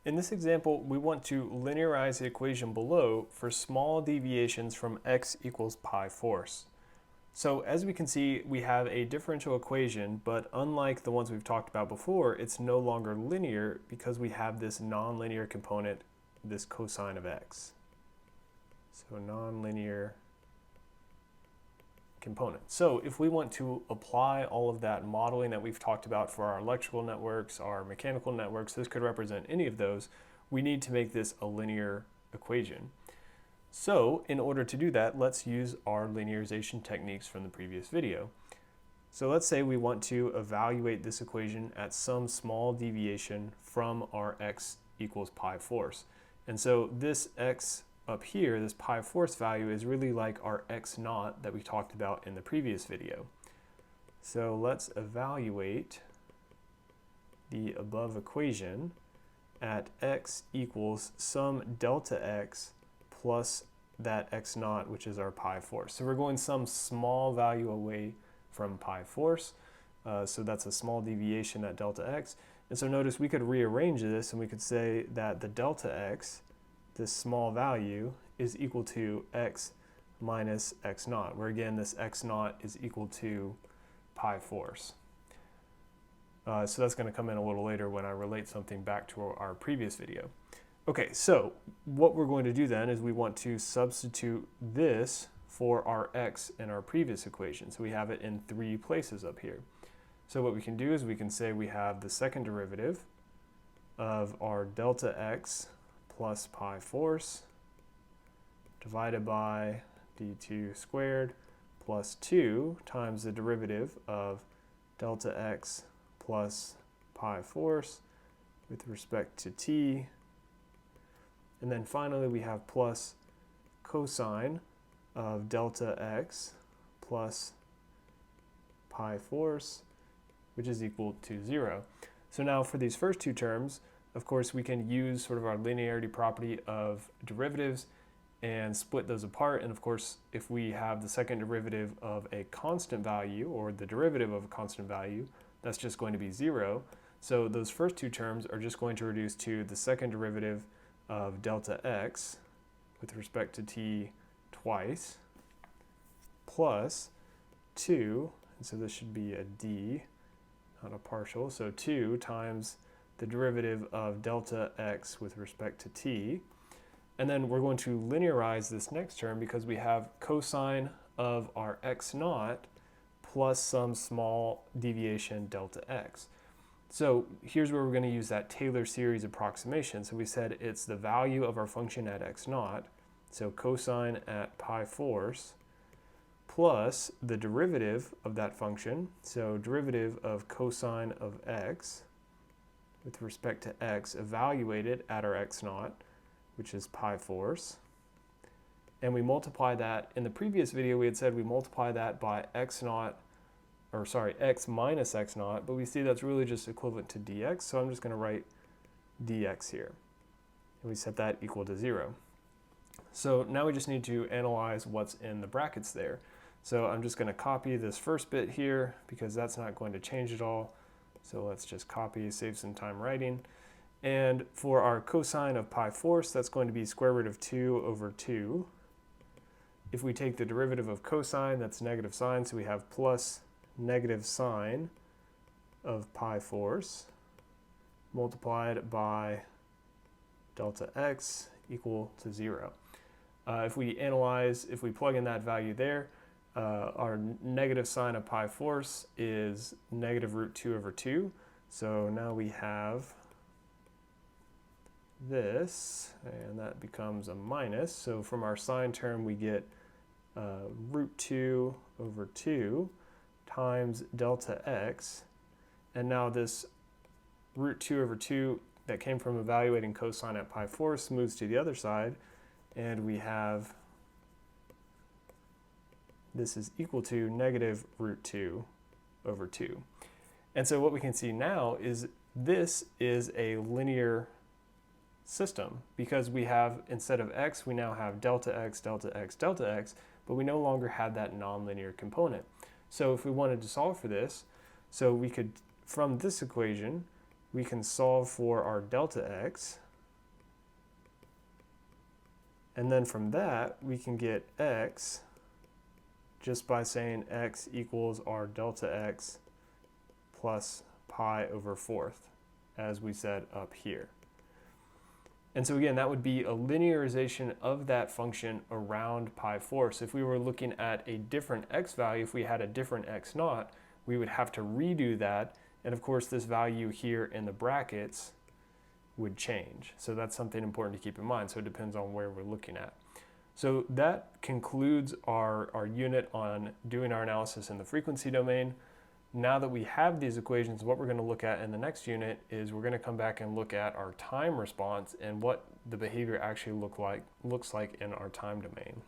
In this example, we want to linearize the equation below for small deviations from x equals pi fourths. So as we can see, we have a differential equation, but unlike the ones we've talked about before, it's no longer linear because we have this nonlinear component, this cosine of x. So nonlinear component. So if we want to apply all of that modeling that we've talked about for our electrical networks, our mechanical networks, this could represent any of those, we need to make this a linear equation. So in order to do that, let's use our linearization techniques from the previous video. So let's say we want to evaluate this equation at some small deviation from our x equals pi fourths. And so this x up here, this pi fourths value, is really like our x naught that we talked about in the previous video. So let's evaluate the above equation at x equals some delta x plus that x naught, which is our pi fourths. So we're going some small value away from pi fourths. So that's a small deviation at delta x. And so notice we could rearrange this and we could say that the delta x, this small value, is equal to x minus x naught, where again this x naught is equal to pi fourths. So that's going to come in a little later when I relate something back to our previous video. Okay, so what we're going to do then is we want to substitute this for our x in our previous equation. So we have it in 3 places up here. So what we can do is we can say we have the second derivative of our delta x plus pi fourths divided by d2 squared plus 2 times the derivative of delta x plus pi fourths with respect to t. And then finally we have plus cosine of delta x plus pi fourths, which is equal to 0. So now for these first 2 terms, of course, we can use sort of our linearity property of derivatives and split those apart. And of course, if we have the second derivative of a constant value, or the derivative of a constant value, that's just going to be 0. So those first 2 terms are just going to reduce to the second derivative of delta x with respect to t twice, plus 2, and so this should be a d, not a partial, so 2 times the derivative of delta x with respect to t. And then we're going to linearize this next term because we have cosine of our x naught plus some small deviation delta x. So here's where we're going to use that Taylor series approximation. So we said it's the value of our function at x naught, so cosine at pi fourths, plus the derivative of that function, so derivative of cosine of x with respect to x evaluated at our x naught, which is pi fourths. And we multiply that, in the previous video we had said we multiply that by x naught, or sorry, x minus x naught, but we see that's really just equivalent to dx, so I'm just going to write dx here. And we set that equal to 0. So now we just need to analyze what's in the brackets there. So I'm just going to copy this first bit here because that's not going to change at all. So let's just copy, save some time writing. And for our cosine of pi fourths, that's going to be square root of 2 over 2. If we take the derivative of cosine, that's negative sine, so we have plus negative sine of pi fourths multiplied by delta x equal to 0. If we plug in that value there, our negative sine of pi fourths is negative root 2 over 2. So now we have this, and that becomes a minus. So from our sine term, we get root 2 over 2 times delta x. And now this root 2 over 2 that came from evaluating cosine at pi fourths moves to the other side, and we have this is equal to negative root 2 over 2. And so what we can see now is this is a linear system because we have, instead of x, we now have delta x, delta x, delta x, but we no longer have that nonlinear component. So if we wanted to solve for this, so we could, from this equation, we can solve for our delta x. And then from that, we can get x just by saying x equals our delta x plus pi over fourth, as we said up here. And so again, that would be a linearization of that function around pi fourths. So if we were looking at a different x value, if we had a different x naught, we would have to redo that. And of course, this value here in the brackets would change. So that's something important to keep in mind. So it depends on where we're looking at. So that concludes our unit on doing our analysis in the frequency domain. Now that we have these equations, what we're going to look at in the next unit is we're going to come back and look at our time response and what the behavior actually looks like in our time domain.